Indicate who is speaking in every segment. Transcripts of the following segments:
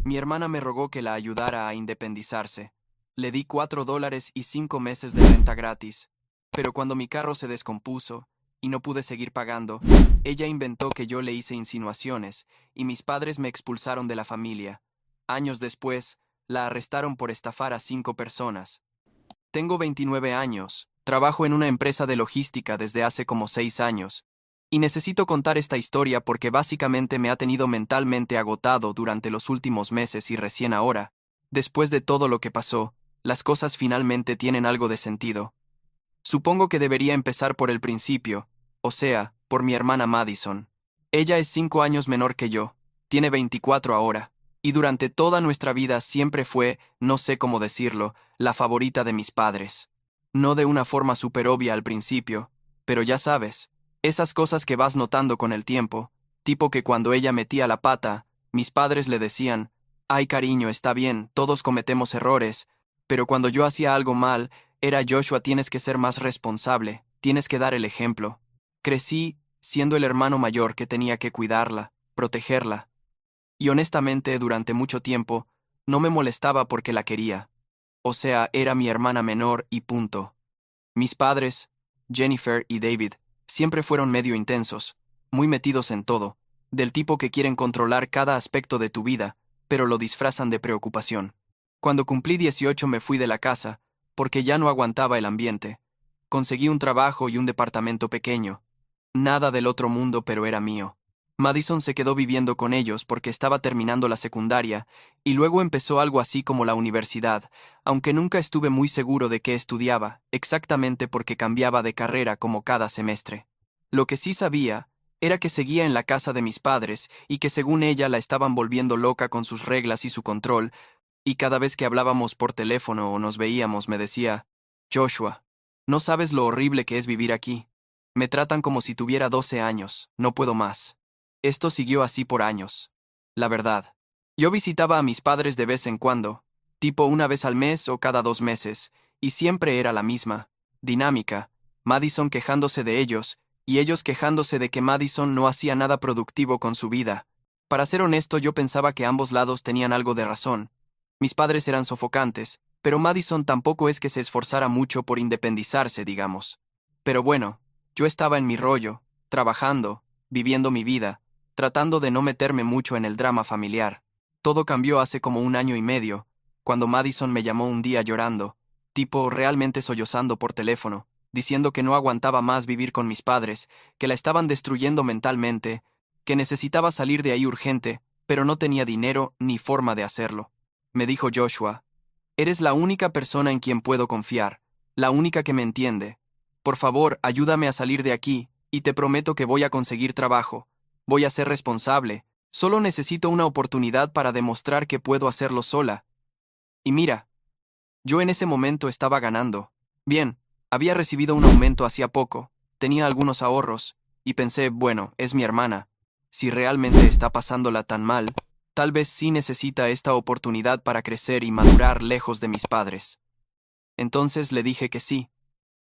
Speaker 1: Mi hermana me rogó que la ayudara a independizarse. Le di $4 y 5 meses de renta gratis. Pero cuando mi carro se descompuso y no pude seguir pagando, ella inventó que yo le hice insinuaciones y mis padres me expulsaron de la familia. Años después, la arrestaron por estafar a 5 personas. Tengo 29 años, trabajo en una empresa de logística desde hace como 6 años, y necesito contar esta historia porque básicamente me ha tenido mentalmente agotado durante los últimos meses y recién ahora, después de todo lo que pasó, las cosas finalmente tienen algo de sentido. Supongo que debería empezar por el principio, o sea, por mi hermana Madison. Ella es 5 años menor que yo, tiene 24 ahora, y durante toda nuestra vida siempre fue, no sé cómo decirlo, la favorita de mis padres. No de una forma súper obvia al principio, pero ya sabes, esas cosas que vas notando con el tiempo, tipo que cuando ella metía la pata, mis padres le decían, ay cariño, está bien, todos cometemos errores, pero cuando yo hacía algo mal, era Joshua, tienes que ser más responsable, tienes que dar el ejemplo. Crecí siendo el hermano mayor que tenía que cuidarla, protegerla. Y honestamente, durante mucho tiempo, no me molestaba porque la quería. O sea, era mi hermana menor y punto. Mis padres, Jennifer y David, siempre fueron medio intensos, muy metidos en todo, del tipo que quieren controlar cada aspecto de tu vida, pero lo disfrazan de preocupación. Cuando cumplí 18 me fui de la casa, porque ya no aguantaba el ambiente. Conseguí un trabajo y un departamento pequeño. Nada del otro mundo, pero era mío. Madison se quedó viviendo con ellos porque estaba terminando la secundaria, y luego empezó algo así como la universidad, aunque nunca estuve muy seguro de qué estudiaba, exactamente porque cambiaba de carrera como cada semestre. Lo que sí sabía era que seguía en la casa de mis padres y que según ella la estaban volviendo loca con sus reglas y su control, y cada vez que hablábamos por teléfono o nos veíamos me decía, Joshua, no sabes lo horrible que es vivir aquí. Me tratan como si tuviera 12 años, no puedo más. Esto siguió así por años. La verdad. Yo visitaba a mis padres de vez en cuando, tipo una vez al mes o cada 2 meses, y siempre era la misma dinámica, Madison quejándose de ellos, y ellos quejándose de que Madison no hacía nada productivo con su vida. Para ser honesto, yo pensaba que ambos lados tenían algo de razón. Mis padres eran sofocantes, pero Madison tampoco es que se esforzara mucho por independizarse, digamos. Pero bueno, yo estaba en mi rollo, trabajando, viviendo mi vida, tratando de no meterme mucho en el drama familiar. Todo cambió hace como 1 año y medio, cuando Madison me llamó un día llorando, tipo realmente sollozando por teléfono, diciendo que no aguantaba más vivir con mis padres, que la estaban destruyendo mentalmente, que necesitaba salir de ahí urgente, pero no tenía dinero ni forma de hacerlo. Me dijo Joshua, eres la única persona en quien puedo confiar, la única que me entiende. Por favor, ayúdame a salir de aquí, y te prometo que voy a conseguir trabajo. Voy a ser responsable. Solo necesito una oportunidad para demostrar que puedo hacerlo sola. Y mira, yo en ese momento estaba ganando. Bien, había recibido un aumento hacía poco, tenía algunos ahorros, y pensé, bueno, es mi hermana. Si realmente está pasándola tan mal, tal vez sí necesita esta oportunidad para crecer y madurar lejos de mis padres. Entonces le dije que sí,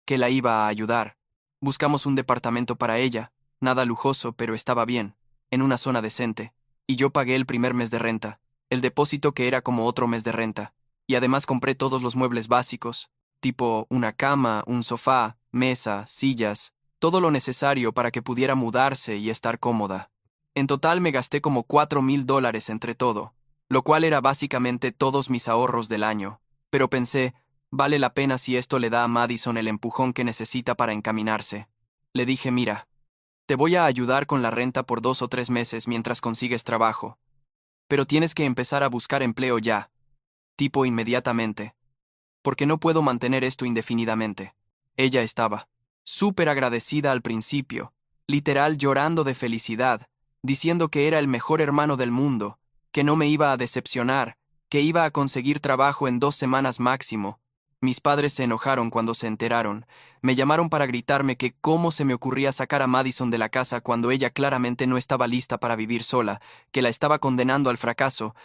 Speaker 1: que la iba a ayudar. Buscamos un departamento para ella, nada lujoso, pero estaba bien, en una zona decente, y yo pagué el primer mes de renta, el depósito que era como otro mes de renta, y además compré todos los muebles básicos, tipo una cama, un sofá, mesa, sillas, todo lo necesario para que pudiera mudarse y estar cómoda. En total me gasté como $4,000 entre todo, lo cual era básicamente todos mis ahorros del año, pero pensé, vale la pena si esto le da a Madison el empujón que necesita para encaminarse. Le dije, mira, te voy a ayudar con la renta por 2 o 3 meses mientras consigues trabajo, pero tienes que empezar a buscar empleo ya, tipo inmediatamente, porque no puedo mantener esto indefinidamente. Ella estaba súper agradecida al principio, literal llorando de felicidad, diciendo que era el mejor hermano del mundo, que no me iba a decepcionar, que iba a conseguir trabajo en 2 semanas máximo. Mis padres se enojaron cuando se enteraron. Me llamaron para gritarme que cómo se me ocurría sacar a Madison de la casa cuando ella claramente no estaba lista para vivir sola, que la estaba condenando al fracaso,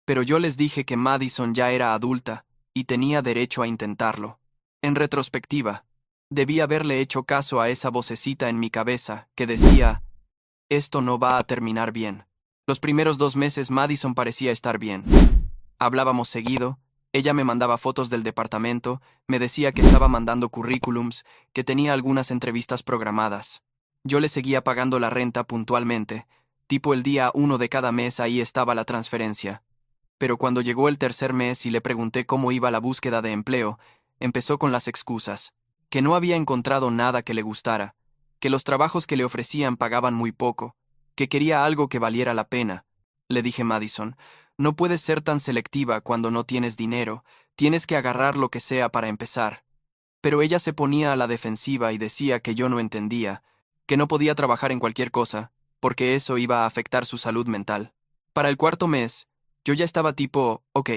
Speaker 1: pero yo les dije que Madison ya era adulta y tenía derecho a intentarlo. En retrospectiva, debí haberle hecho caso a esa vocecita en mi cabeza que decía, esto no va a terminar bien. Los primeros 2 meses Madison parecía estar bien. Hablábamos seguido, ella me mandaba fotos del departamento, me decía que estaba mandando currículums, que tenía algunas entrevistas programadas. Yo le seguía pagando la renta puntualmente, tipo el día 1 de cada mes ahí estaba la transferencia. Pero cuando llegó el tercer mes y le pregunté cómo iba la búsqueda de empleo, empezó con las excusas, que no había encontrado nada que le gustara, que los trabajos que le ofrecían pagaban muy poco, que quería algo que valiera la pena. Le dije: Madison, no puedes ser tan selectiva cuando no tienes dinero, tienes que agarrar lo que sea para empezar. Pero ella se ponía a la defensiva y decía que yo no entendía, que no podía trabajar en cualquier cosa, porque eso iba a afectar su salud mental. Para el cuarto mes, yo ya estaba tipo, ok,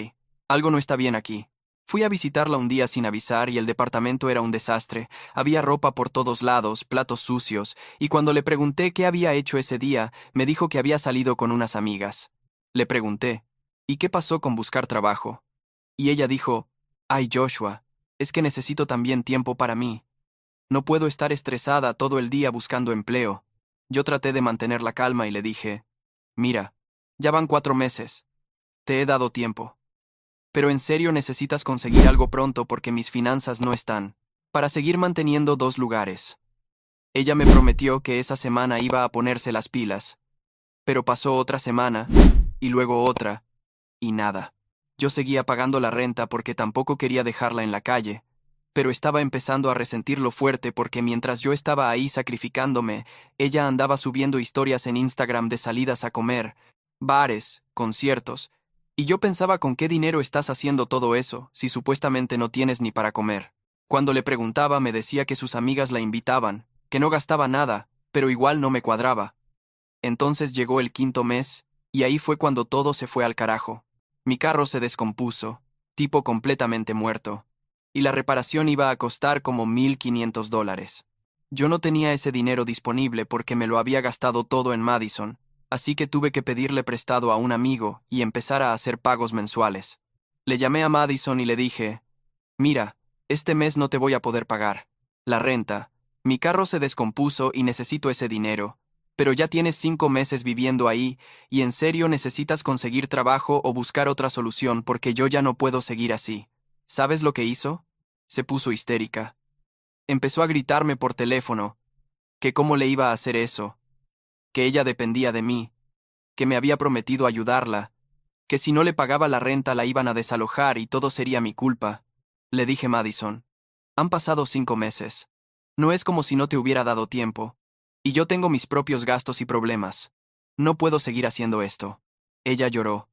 Speaker 1: algo no está bien aquí. Fui a visitarla un día sin avisar y el departamento era un desastre, había ropa por todos lados, platos sucios, y cuando le pregunté qué había hecho ese día, me dijo que había salido con unas amigas. Le pregunté, ¿y qué pasó con buscar trabajo? Y ella dijo, ay Joshua, es que necesito también tiempo para mí. No puedo estar estresada todo el día buscando empleo. Yo traté de mantener la calma y le dije, mira, ya van 4 meses. Te he dado tiempo. Pero en serio necesitas conseguir algo pronto porque mis finanzas no están para seguir manteniendo 2 lugares. Ella me prometió que esa semana iba a ponerse las pilas. Pero pasó otra semana, y luego otra, y nada. Yo seguía pagando la renta porque tampoco quería dejarla en la calle, pero estaba empezando a resentirlo fuerte porque mientras yo estaba ahí sacrificándome, ella andaba subiendo historias en Instagram de salidas a comer, bares, conciertos, y yo pensaba con qué dinero estás haciendo todo eso, si supuestamente no tienes ni para comer. Cuando le preguntaba me decía que sus amigas la invitaban, que no gastaba nada, pero igual no me cuadraba. Entonces llegó el quinto mes, y ahí fue cuando todo se fue al carajo. Mi carro se descompuso, tipo completamente muerto, y la reparación iba a costar como $1,500. Yo no tenía ese dinero disponible porque me lo había gastado todo en Madison, así que tuve que pedirle prestado a un amigo y empezar a hacer pagos mensuales. Le llamé a Madison y le dije, mira, este mes no te voy a poder pagar la renta, mi carro se descompuso y necesito ese dinero, pero ya tienes 5 meses viviendo ahí y en serio necesitas conseguir trabajo o buscar otra solución porque yo ya no puedo seguir así. ¿Sabes lo que hizo? Se puso histérica. Empezó a gritarme por teléfono, que cómo le iba a hacer eso, que ella dependía de mí, que me había prometido ayudarla, que si no le pagaba la renta la iban a desalojar y todo sería mi culpa. Le dije: Madison, han pasado 5 meses. No es como si no te hubiera dado tiempo. Y yo tengo mis propios gastos y problemas. No puedo seguir haciendo esto. Ella lloró.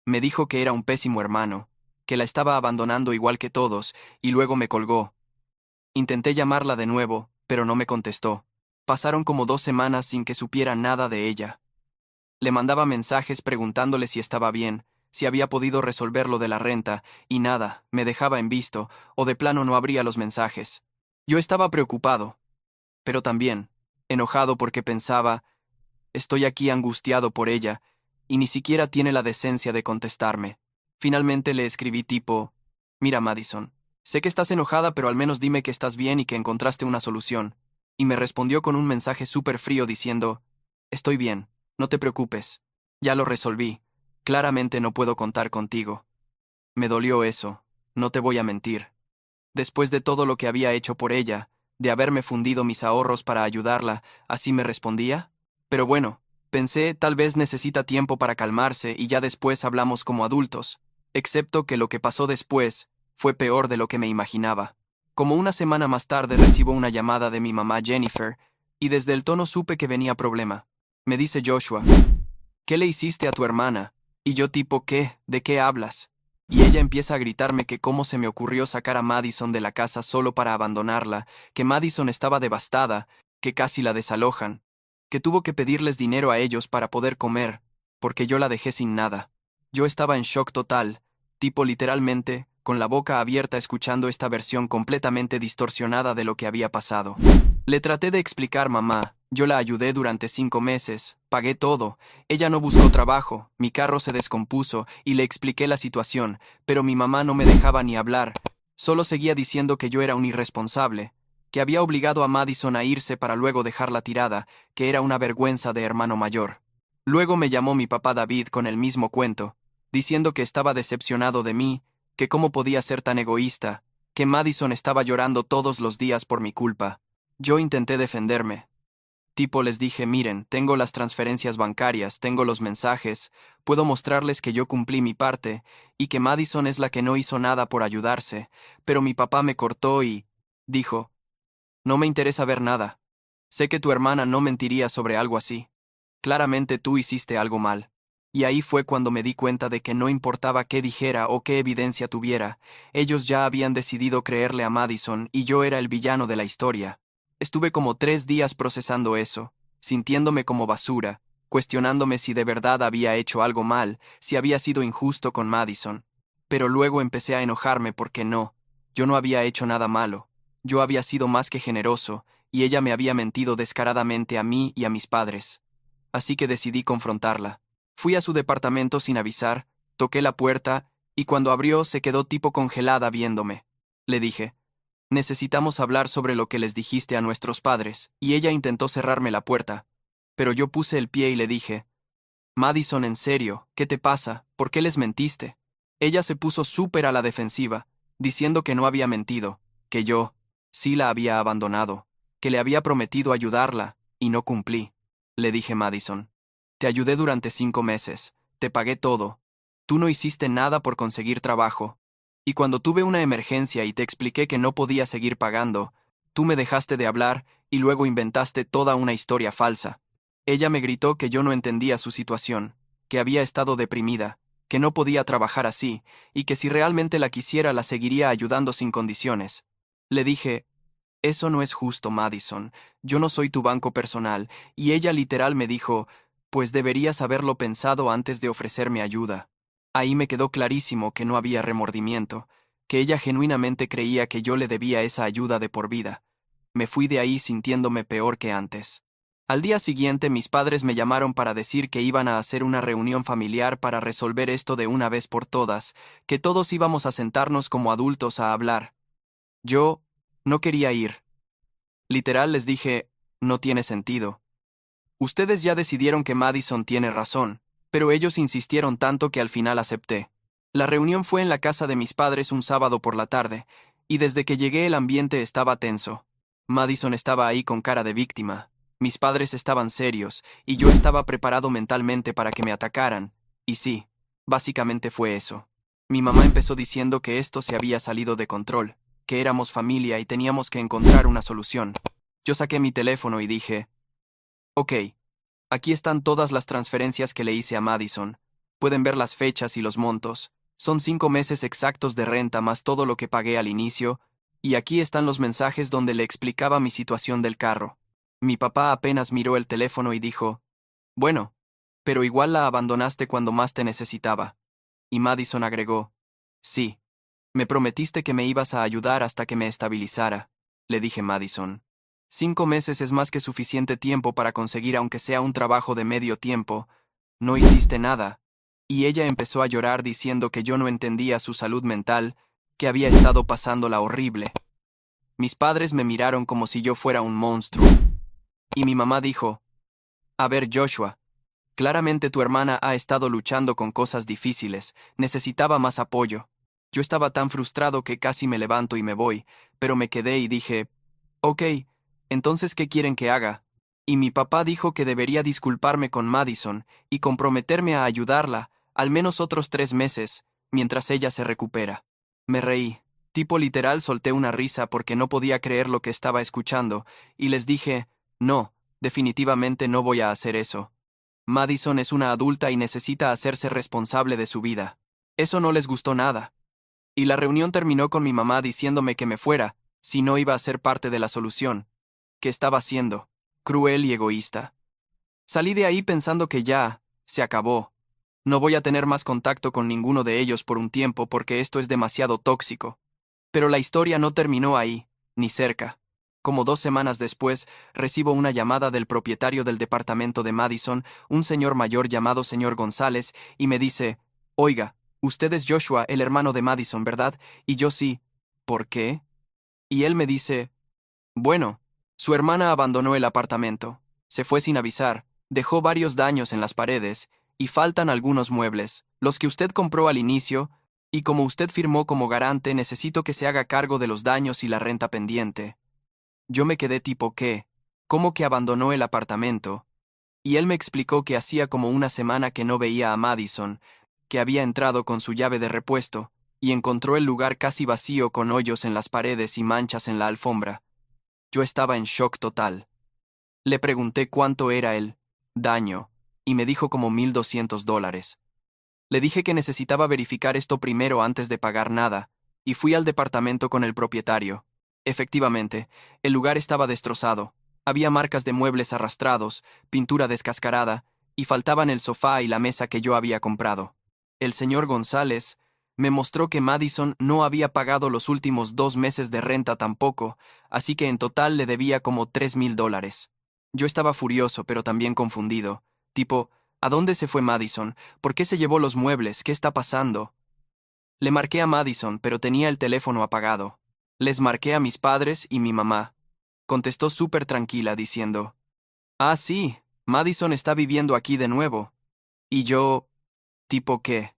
Speaker 1: Me dijo que era un pésimo hermano, que la estaba abandonando igual que todos, y luego me colgó. Intenté llamarla de nuevo, pero no me contestó. Pasaron como 2 semanas sin que supiera nada de ella. Le mandaba mensajes preguntándole si estaba bien, si había podido resolver lo de la renta, y nada, me dejaba en visto, o de plano no abría los mensajes. Yo estaba preocupado, pero también enojado porque pensaba, estoy aquí angustiado por ella, y ni siquiera tiene la decencia de contestarme. Finalmente le escribí tipo, mira Madison, sé que estás enojada pero al menos dime que estás bien y que encontraste una solución. Y me respondió con un mensaje súper frío diciendo, estoy bien, no te preocupes, ya lo resolví, claramente no puedo contar contigo. Me dolió eso, no te voy a mentir. Después de todo lo que había hecho por ella, de haberme fundido mis ahorros para ayudarla, ¿así me respondía? Pero bueno, pensé, tal vez necesita tiempo para calmarse y ya después hablamos como adultos, excepto que lo que pasó después fue peor de lo que me imaginaba. Como una semana más tarde recibo una llamada de mi mamá Jennifer, y desde el tono supe que venía problema. Me dice: Joshua, ¿qué le hiciste a tu hermana? Y yo tipo, ¿qué? ¿De qué hablas? Y ella empieza a gritarme que cómo se me ocurrió sacar a Madison de la casa solo para abandonarla, que Madison estaba devastada, que casi la desalojan, que tuvo que pedirles dinero a ellos para poder comer, porque yo la dejé sin nada. Yo estaba en shock total, tipo literalmente, con la boca abierta escuchando esta versión completamente distorsionada de lo que había pasado. Le traté de explicar: mamá, yo la ayudé durante 5 meses, pagué todo, ella no buscó trabajo, mi carro se descompuso y le expliqué la situación, pero mi mamá no me dejaba ni hablar, solo seguía diciendo que yo era un irresponsable, que había obligado a Madison a irse para luego dejarla tirada, que era una vergüenza de hermano mayor. Luego me llamó mi papá David con el mismo cuento, diciendo que estaba decepcionado de mí, que cómo podía ser tan egoísta, que Madison estaba llorando todos los días por mi culpa. Yo intenté defenderme. Tipo les dije, miren, tengo las transferencias bancarias, tengo los mensajes, puedo mostrarles que yo cumplí mi parte, y que Madison es la que no hizo nada por ayudarse, pero mi papá me cortó y dijo, no me interesa ver nada. Sé que tu hermana no mentiría sobre algo así. Claramente tú hiciste algo mal. Y ahí fue cuando me di cuenta de que no importaba qué dijera o qué evidencia tuviera, ellos ya habían decidido creerle a Madison y yo era el villano de la historia. Estuve como 3 días procesando eso, sintiéndome como basura, cuestionándome si de verdad había hecho algo mal, si había sido injusto con Madison. Pero luego empecé a enojarme porque no, yo no había hecho nada malo, yo había sido más que generoso, y ella me había mentido descaradamente a mí y a mis padres. Así que decidí confrontarla. Fui a su departamento sin avisar, toqué la puerta, y cuando abrió se quedó tipo congelada viéndome. Le dije, necesitamos hablar sobre lo que les dijiste a nuestros padres, y ella intentó cerrarme la puerta. Pero yo puse el pie y le dije, Madison, en serio, ¿qué te pasa? ¿Por qué les mentiste? Ella se puso súper a la defensiva, diciendo que no había mentido, que yo, sí la había abandonado, que le había prometido ayudarla, y no cumplí. Le dije, Madison, te ayudé durante 5 meses, te pagué todo. Tú no hiciste nada por conseguir trabajo. Y cuando tuve una emergencia y te expliqué que no podía seguir pagando, tú me dejaste de hablar y luego inventaste toda una historia falsa. Ella me gritó que yo no entendía su situación, que había estado deprimida, que no podía trabajar así, y que si realmente la quisiera la seguiría ayudando sin condiciones. Le dije, eso no es justo, Madison, yo no soy tu banco personal, y ella literal me dijo, pues deberías haberlo pensado antes de ofrecerme ayuda. Ahí me quedó clarísimo que no había remordimiento, que ella genuinamente creía que yo le debía esa ayuda de por vida. Me fui de ahí sintiéndome peor que antes. Al día siguiente mis padres me llamaron para decir que iban a hacer una reunión familiar para resolver esto de una vez por todas, que todos íbamos a sentarnos como adultos a hablar. Yo no quería ir. Literal les dije, no tiene sentido. Ustedes ya decidieron que Madison tiene razón, pero ellos insistieron tanto que al final acepté. La reunión fue en la casa de mis padres un sábado por la tarde, y desde que llegué el ambiente estaba tenso. Madison estaba ahí con cara de víctima. Mis padres estaban serios, y yo estaba preparado mentalmente para que me atacaran. Y sí, básicamente fue eso. Mi mamá empezó diciendo que esto se había salido de control, que éramos familia y teníamos que encontrar una solución. Yo saqué mi teléfono y dije, ok, aquí están todas las transferencias que le hice a Madison. Pueden ver las fechas y los montos. Son 5 meses exactos de renta más todo lo que pagué al inicio, y aquí están los mensajes donde le explicaba mi situación del carro. Mi papá apenas miró el teléfono y dijo, bueno, pero igual la abandonaste cuando más te necesitaba. Y Madison agregó, sí, me prometiste que me ibas a ayudar hasta que me estabilizara, le dije Madison. 5 meses es más que suficiente tiempo para conseguir aunque sea un trabajo de medio tiempo. No hiciste nada. Y ella empezó a llorar diciendo que yo no entendía su salud mental, que había estado pasándola horrible. Mis padres me miraron como si yo fuera un monstruo. Y mi mamá dijo, a ver, Joshua, claramente tu hermana ha estado luchando con cosas difíciles, necesitaba más apoyo. Yo estaba tan frustrado que casi me levanto y me voy, pero me quedé y dije, ok, entonces ¿qué quieren que haga? Y mi papá dijo que debería disculparme con Madison y comprometerme a ayudarla, al menos otros 3 meses, mientras ella se recupera. Me reí. Tipo literal solté una risa porque no podía creer lo que estaba escuchando, y les dije, no, definitivamente no voy a hacer eso. Madison es una adulta y necesita hacerse responsable de su vida. Eso no les gustó nada. Y la reunión terminó con mi mamá diciéndome que me fuera, si no iba a ser parte de la solución, que estaba siendo cruel y egoísta. Salí de ahí pensando que ya, se acabó. No voy a tener más contacto con ninguno de ellos por un tiempo porque esto es demasiado tóxico. Pero la historia no terminó ahí, ni cerca. Como 2 semanas después, recibo una llamada del propietario del departamento de Madison, un señor mayor llamado señor González, y me dice, oiga, usted es Joshua, el hermano de Madison, ¿verdad? Y yo sí. ¿Por qué? Y él me dice, bueno, su hermana abandonó el apartamento. Se fue sin avisar, Dejó varios daños en las paredes, y faltan algunos muebles, los que usted compró al inicio, y como usted firmó como garante, necesito que se haga cargo de los daños y la renta pendiente. Yo me quedé tipo ¿qué? ¿Cómo que abandonó el apartamento? Y él me explicó que hacía como una semana que no veía a Madison, que había entrado con su llave de repuesto, y encontró el lugar casi vacío con hoyos en las paredes y manchas en la alfombra. Yo estaba en shock total. Le pregunté cuánto era el daño, y me dijo como $1,200. Le dije que necesitaba verificar esto primero antes de pagar nada, y fui al departamento con el propietario. Efectivamente, el lugar estaba destrozado. Había marcas de muebles arrastrados, pintura descascarada, y faltaban el sofá y la mesa que yo había comprado. El señor González me mostró que Madison no había pagado los últimos 2 meses de renta tampoco, así que en total le debía como $3,000. Yo estaba furioso, pero también confundido. Tipo, ¿a dónde se fue Madison? ¿Por qué se llevó los muebles? ¿Qué está pasando? Le marqué a Madison, pero tenía el teléfono apagado. Les marqué a mis padres y mi mamá. Contestó súper tranquila, diciendo, «Ah, sí, Madison está viviendo aquí de nuevo». Y yo, ¿tipo qué?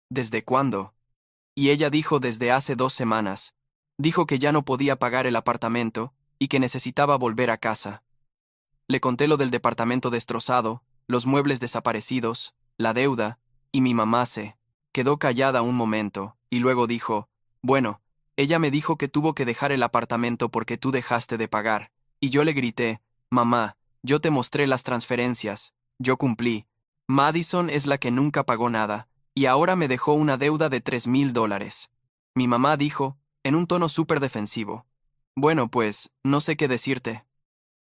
Speaker 1: ¿Desde cuándo? Y ella dijo desde hace 2 semanas. Dijo que ya no podía pagar el apartamento y que necesitaba volver a casa. Le conté lo del departamento destrozado, los muebles desaparecidos, la deuda, y mi mamá se quedó callada un momento, y luego dijo, «Bueno, ella me dijo que tuvo que dejar el apartamento porque tú dejaste de pagar». Y yo le grité, «Mamá, yo te mostré las transferencias, yo cumplí. Madison es la que nunca pagó nada, y ahora me dejó una deuda de $3,000». Mi mamá dijo, en un tono súper defensivo, «Bueno, pues, no sé qué decirte.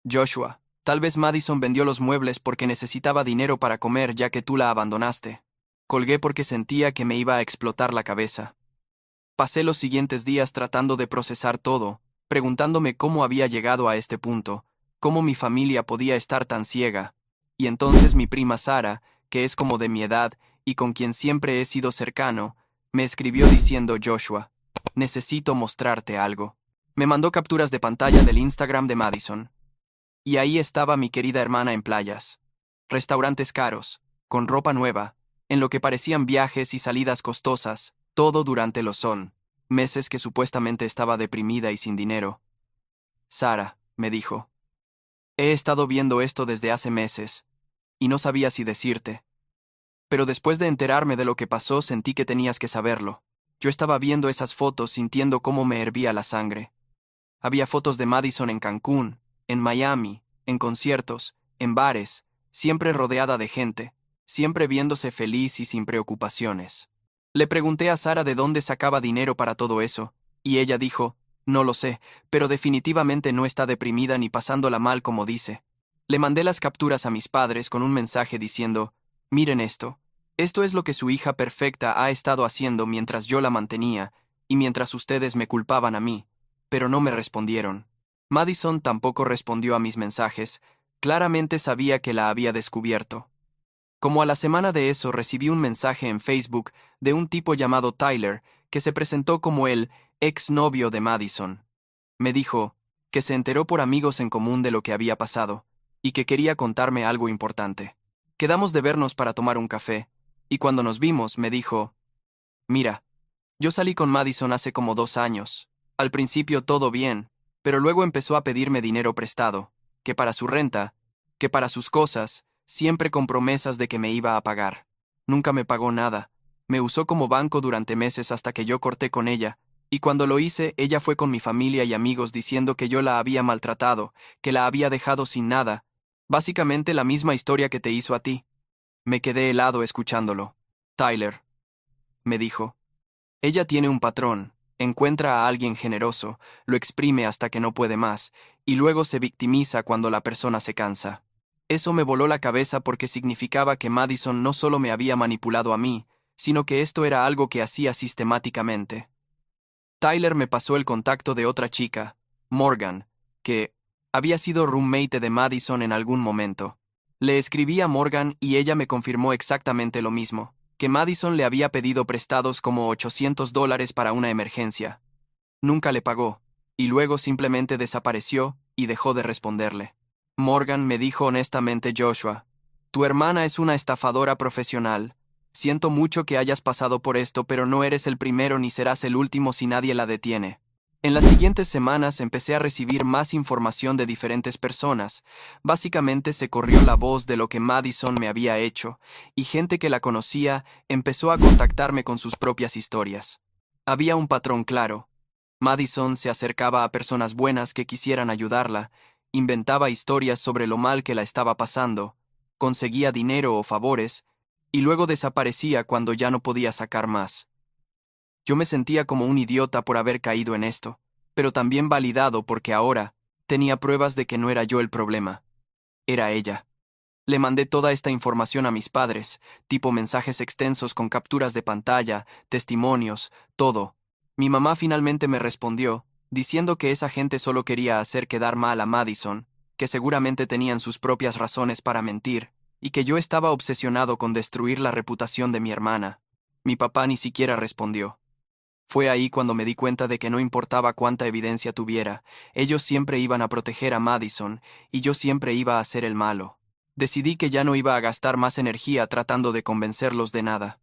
Speaker 1: Joshua, tal vez Madison vendió los muebles porque necesitaba dinero para comer ya que tú la abandonaste». Colgué porque sentía que me iba a explotar la cabeza. Pasé los siguientes días tratando de procesar todo, preguntándome cómo había llegado a este punto, cómo mi familia podía estar tan ciega. Y entonces mi prima Sara, que es como de mi edad y con quien siempre he sido cercano, me escribió diciendo, «Joshua, necesito mostrarte algo». Me mandó capturas de pantalla del Instagram de Madison. Y ahí estaba mi querida hermana en playas. Restaurantes caros, con ropa nueva, en lo que parecían viajes y salidas costosas, todo durante los meses que supuestamente estaba deprimida y sin dinero. «Sara», me dijo, «he estado viendo esto desde hace meses, y no sabía si decirte. Pero después de enterarme de lo que pasó sentí que tenías que saberlo. Yo estaba viendo esas fotos sintiendo cómo me hervía la sangre. Había fotos de Madison en Cancún, en Miami, en conciertos, en bares, siempre rodeada de gente, siempre viéndose feliz y sin preocupaciones. Le pregunté a Sara de dónde sacaba dinero para todo eso, y ella dijo, «No lo sé, pero definitivamente no está deprimida ni pasándola mal como dice». Le mandé las capturas a mis padres con un mensaje diciendo, «Miren esto. Esto es lo que su hija perfecta ha estado haciendo mientras yo la mantenía, y mientras ustedes me culpaban a mí». Pero no me respondieron. Madison tampoco respondió a mis mensajes, claramente sabía que la había descubierto. Como a la semana de eso recibí un mensaje en Facebook de un tipo llamado Tyler, que se presentó como el exnovio de Madison. Me dijo que se enteró por amigos en común de lo que había pasado, y que quería contarme algo importante. Quedamos de vernos para tomar un café, y cuando nos vimos me dijo, «Mira, yo salí con Madison hace como 2 años. Al principio todo bien, pero luego empezó a pedirme dinero prestado, que para su renta, que para sus cosas, siempre con promesas de que me iba a pagar. Nunca me pagó nada. Me usó como banco durante meses hasta que yo corté con ella, y cuando lo hice, ella fue con mi familia y amigos diciendo que yo la había maltratado, que la había dejado sin nada. Básicamente la misma historia que te hizo a ti». Me quedé helado escuchándolo. «Tyler», me dijo, «ella tiene un patrón. Encuentra a alguien generoso, lo exprime hasta que no puede más, y luego se victimiza cuando la persona se cansa». Eso me voló la cabeza porque significaba que Madison no solo me había manipulado a mí, sino que esto era algo que hacía sistemáticamente. Tyler me pasó el contacto de otra chica, Morgan, que había sido roommate de Madison en algún momento. Le escribí a Morgan y ella me confirmó exactamente lo mismo, que Madison le había pedido prestados como $800 para una emergencia. Nunca le pagó, y luego simplemente desapareció y dejó de responderle. Morgan me dijo honestamente, «Joshua, Tu hermana es una estafadora profesional. Siento mucho que hayas pasado por esto, pero no eres el primero ni serás el último si nadie la detiene. En las siguientes semanas empecé a recibir más información de diferentes personas. Básicamente se corrió la voz de lo que Madison me había hecho, y gente que la conocía empezó a contactarme con sus propias historias. Había un patrón claro. Madison se acercaba a personas buenas que quisieran ayudarla, inventaba historias sobre lo mal que la estaba pasando, conseguía dinero o favores, y luego desaparecía cuando ya no podía sacar más. Yo me sentía como un idiota por haber caído en esto, pero también validado porque ahora tenía pruebas de que no era yo el problema. Era ella. Le mandé toda esta información a mis padres, tipo mensajes extensos con capturas de pantalla, testimonios, todo. Mi mamá finalmente me respondió, diciendo que esa gente solo quería hacer quedar mal a Madison, que seguramente tenían sus propias razones para mentir, y que yo estaba obsesionado con destruir la reputación de mi hermana. Mi papá ni siquiera respondió. Fue ahí cuando me di cuenta de que no importaba cuánta evidencia tuviera, ellos siempre iban a proteger a Madison, y yo siempre iba a ser el malo. Decidí que ya no iba a gastar más energía tratando de convencerlos de nada.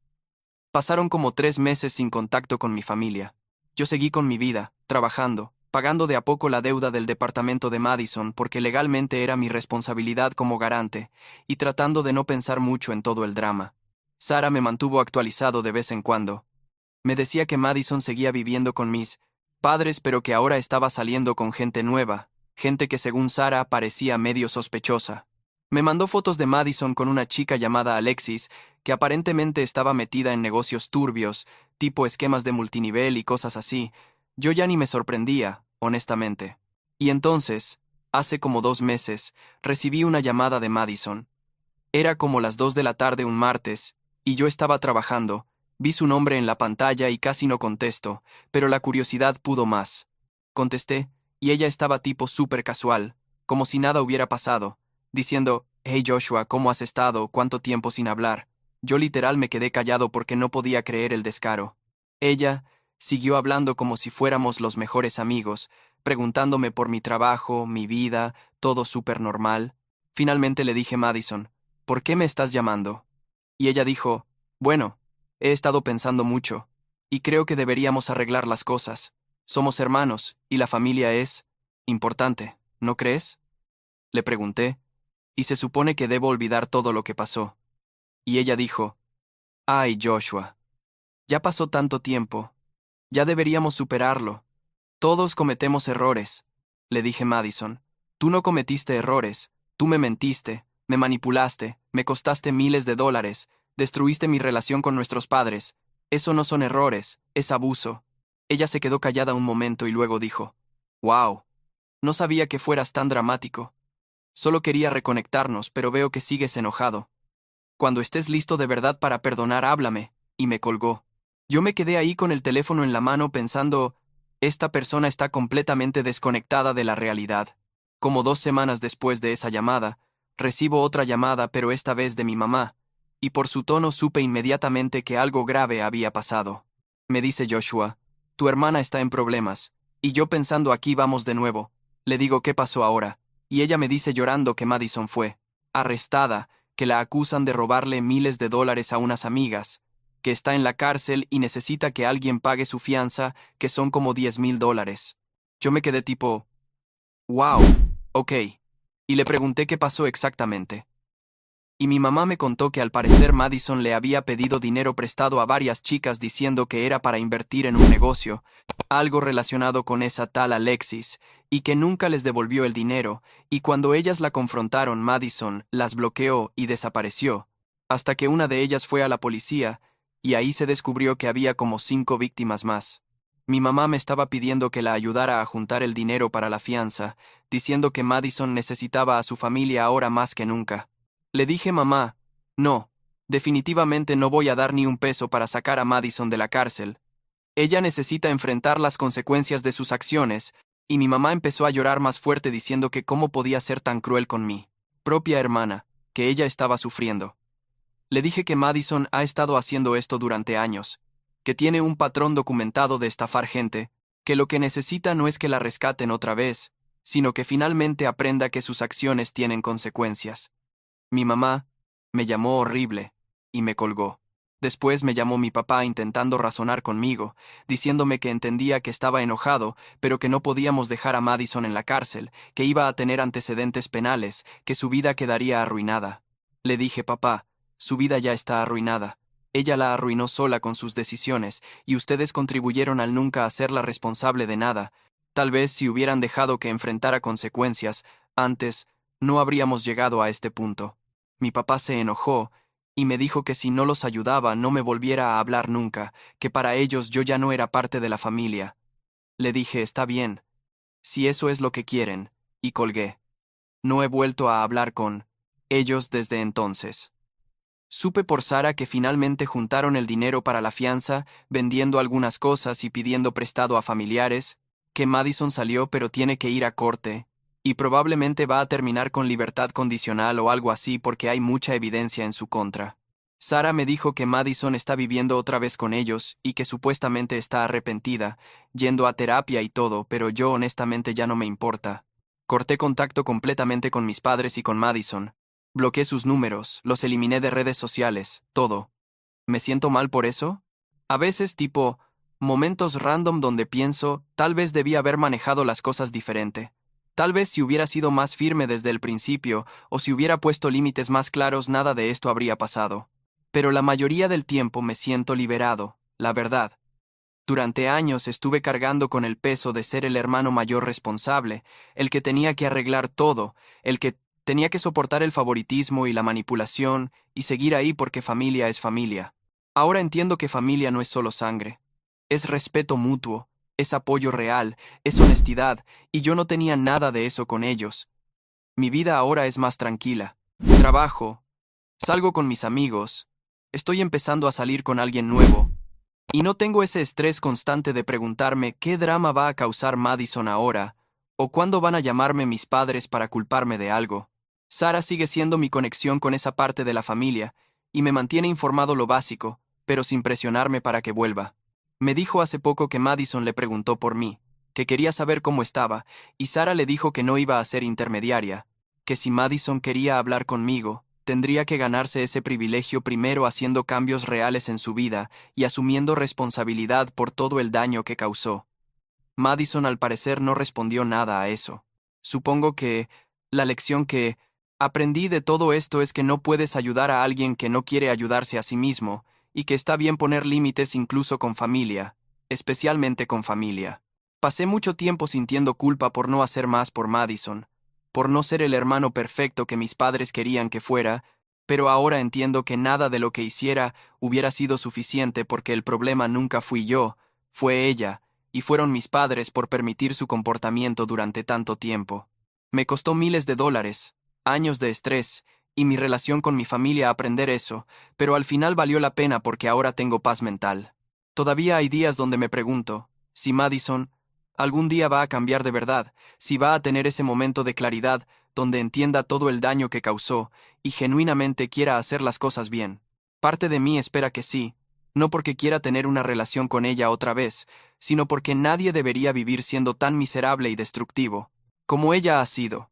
Speaker 1: Pasaron como 3 meses sin contacto con mi familia. Yo seguí con mi vida, trabajando, pagando de a poco la deuda del departamento de Madison porque legalmente era mi responsabilidad como garante, y tratando de no pensar mucho en todo el drama. Sara me mantuvo actualizado de vez en cuando. Me decía que Madison seguía viviendo con mis padres, pero que ahora estaba saliendo con gente nueva, gente que según Sara parecía medio sospechosa. Me mandó fotos de Madison con una chica llamada Alexis, que aparentemente estaba metida en negocios turbios, tipo esquemas de multinivel y cosas así. Yo ya ni me sorprendía, honestamente. Y entonces, hace como 2 meses, recibí una llamada de Madison. Era como las 2 de la tarde un martes, y yo estaba trabajando. Vi su nombre en la pantalla y casi no contesto, pero la curiosidad pudo más. Contesté, y ella estaba tipo súper casual, como si nada hubiera pasado, diciendo, «Hey Joshua, ¿cómo has estado? ¿Cuánto tiempo sin hablar?» Yo literal me quedé callado porque no podía creer el descaro. Ella siguió hablando como si fuéramos los mejores amigos, preguntándome por mi trabajo, mi vida, todo súper normal. Finalmente le dije, Madison, ¿por qué me estás llamando? Y ella dijo, bueno, he estado pensando mucho, y creo que deberíamos arreglar las cosas. Somos hermanos, y la familia es importante, ¿no crees? Le pregunté, y se supone que debo olvidar todo lo que pasó. Y ella dijo, ay, Joshua, ya pasó tanto tiempo, ya deberíamos superarlo. Todos cometemos errores. Le dije, Madison, tú no cometiste errores, tú me mentiste, me manipulaste, me costaste miles de dólares, destruiste mi relación con nuestros padres. Eso no son errores, es abuso. Ella se quedó callada un momento y luego dijo, wow, no sabía que fueras tan dramático. Solo quería reconectarnos, pero veo que sigues enojado. Cuando estés listo de verdad para perdonar, háblame, y me colgó. Yo me quedé ahí con el teléfono en la mano pensando, esta persona está completamente desconectada de la realidad. Como 2 semanas después de esa llamada, recibo otra llamada, pero esta vez de mi mamá, y por su tono supe inmediatamente que algo grave había pasado. Me dice Joshua, tu hermana está en problemas, y yo pensando aquí vamos de nuevo. Le digo qué pasó ahora, y ella me dice llorando que Madison fue arrestada, que la acusan de robarle miles de dólares a unas amigas, que está en la cárcel y necesita que alguien pague su fianza, que son como $10,000. Yo me quedé tipo, wow, ok, y le pregunté qué pasó exactamente. Y mi mamá me contó que al parecer Madison le había pedido dinero prestado a varias chicas diciendo que era para invertir en un negocio, algo relacionado con esa tal Alexis, y que nunca les devolvió el dinero, y cuando ellas la confrontaron, Madison las bloqueó y desapareció, hasta que una de ellas fue a la policía, y ahí se descubrió que había como 5 víctimas más. Mi mamá me estaba pidiendo que la ayudara a juntar el dinero para la fianza, diciendo que Madison necesitaba a su familia ahora más que nunca. Le dije, mamá, no, definitivamente no voy a dar ni un peso para sacar a Madison de la cárcel. Ella necesita enfrentar las consecuencias de sus acciones, y mi mamá empezó a llorar más fuerte diciendo que cómo podía ser tan cruel con mi propia hermana, que ella estaba sufriendo. Le dije que Madison ha estado haciendo esto durante años, que tiene un patrón documentado de estafar gente, que lo que necesita no es que la rescaten otra vez, sino que finalmente aprenda que sus acciones tienen consecuencias. Mi mamá Me llamó horrible, y me colgó. Después me llamó mi papá intentando razonar conmigo, diciéndome que entendía que estaba enojado, pero que no podíamos dejar a Madison en la cárcel, que iba a tener antecedentes penales, que su vida quedaría arruinada. Le dije, papá, su vida ya está arruinada. Ella la arruinó sola con sus decisiones, y ustedes contribuyeron al nunca hacerla responsable de nada. Tal vez si hubieran dejado que enfrentara consecuencias, antes, no habríamos llegado a este punto. Mi papá se enojó, y me dijo que si no los ayudaba no me volviera a hablar nunca, que para ellos yo ya no era parte de la familia. Le dije, está bien, si eso es lo que quieren, y colgué. No he vuelto a hablar con ellos desde entonces. Supe por Sara que finalmente juntaron el dinero para la fianza, vendiendo algunas cosas y pidiendo prestado a familiares, que Madison salió pero tiene que ir a corte, y probablemente va a terminar con libertad condicional o algo así porque hay mucha evidencia en su contra. Sara me dijo que Madison está viviendo otra vez con ellos y que supuestamente está arrepentida, yendo a terapia y todo, pero yo honestamente ya no me importa. Corté contacto completamente con mis padres y con Madison. Bloqueé sus números, los eliminé de redes sociales, todo. ¿Me siento mal por eso? A veces tipo, momentos random donde pienso, tal vez debí haber manejado las cosas diferente. Tal vez si hubiera sido más firme desde el principio, o si hubiera puesto límites más claros, nada de esto habría pasado. Pero la mayoría del tiempo me siento liberado, la verdad. Durante años estuve cargando con el peso de ser el hermano mayor responsable, el que tenía que arreglar todo, el que tenía que soportar el favoritismo y la manipulación, y seguir ahí porque familia es familia. Ahora entiendo que familia no es solo sangre. Es respeto mutuo, es apoyo real, es honestidad, y yo no tenía nada de eso con ellos. Mi vida ahora es más tranquila. Trabajo, salgo con mis amigos, estoy empezando a salir con alguien nuevo, y no tengo ese estrés constante de preguntarme qué drama va a causar Madison ahora, o cuándo van a llamarme mis padres para culparme de algo. Sara sigue siendo mi conexión con esa parte de la familia, y me mantiene informado lo básico, pero sin presionarme para que vuelva. Me dijo hace poco que Madison le preguntó por mí, que quería saber cómo estaba, y Sara le dijo que no iba a ser intermediaria, que si Madison quería hablar conmigo, tendría que ganarse ese privilegio primero haciendo cambios reales en su vida y asumiendo responsabilidad por todo el daño que causó. Madison al parecer no respondió nada a eso. Supongo que la lección que aprendí de todo esto es que no puedes ayudar a alguien que no quiere ayudarse a sí mismo, y que está bien poner límites incluso con familia, especialmente con familia. Pasé mucho tiempo sintiendo culpa por no hacer más por Madison, por no ser el hermano perfecto que mis padres querían que fuera, pero ahora entiendo que nada de lo que hiciera hubiera sido suficiente porque el problema nunca fui yo, fue ella, y fueron mis padres por permitir su comportamiento durante tanto tiempo. Me costó miles de dólares, años de estrés, y mi relación con mi familia aprender eso, pero al final valió la pena porque ahora tengo paz mental. Todavía hay días donde me pregunto, si Madison algún día va a cambiar de verdad, si va a tener ese momento de claridad donde entienda todo el daño que causó y genuinamente quiera hacer las cosas bien. Parte de mí espera que sí, no porque quiera tener una relación con ella otra vez, sino porque nadie debería vivir siendo tan miserable y destructivo, como ella ha sido.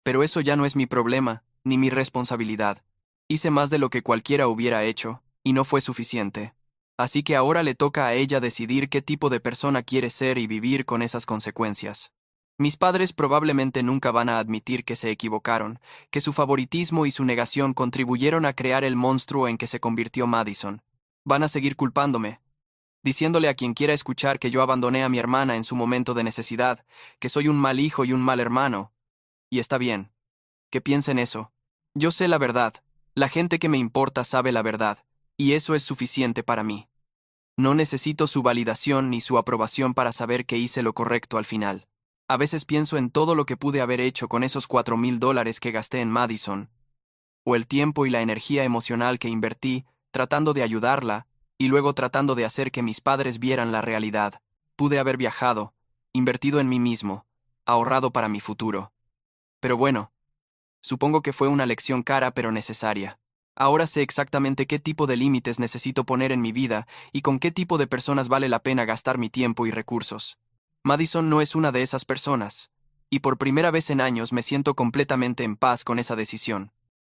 Speaker 1: Pero eso ya no es mi problema, ni mi responsabilidad. Hice más de lo que cualquiera hubiera hecho, y no fue suficiente. Así que ahora le toca a ella decidir qué tipo de persona quiere ser y vivir con esas consecuencias. Mis padres probablemente nunca van a admitir que se equivocaron, que su favoritismo y su negación contribuyeron a crear el monstruo en que se convirtió Madison. Van a seguir culpándome, diciéndole a quien quiera escuchar que yo abandoné a mi hermana en su momento de necesidad, que soy un mal hijo y un mal hermano. Y está bien, que piensen eso. Yo sé la verdad, la gente que me importa sabe la verdad, y eso es suficiente para mí. No necesito su validación ni su aprobación para saber que hice lo correcto al final. A veces pienso en todo lo que pude haber hecho con esos $4,000 que gasté en Madison, o el tiempo y la energía emocional que invertí tratando de ayudarla, y luego tratando de hacer que mis padres vieran la realidad. Pude haber viajado, invertido en mí mismo, ahorrado para mi futuro. Pero bueno, supongo que fue una lección cara pero necesaria. Ahora sé exactamente qué tipo de límites necesito poner en mi vida y con qué tipo de personas vale la pena gastar mi tiempo y recursos. Madison no es una de esas personas, y por primera vez en años me siento completamente en paz con esa decisión.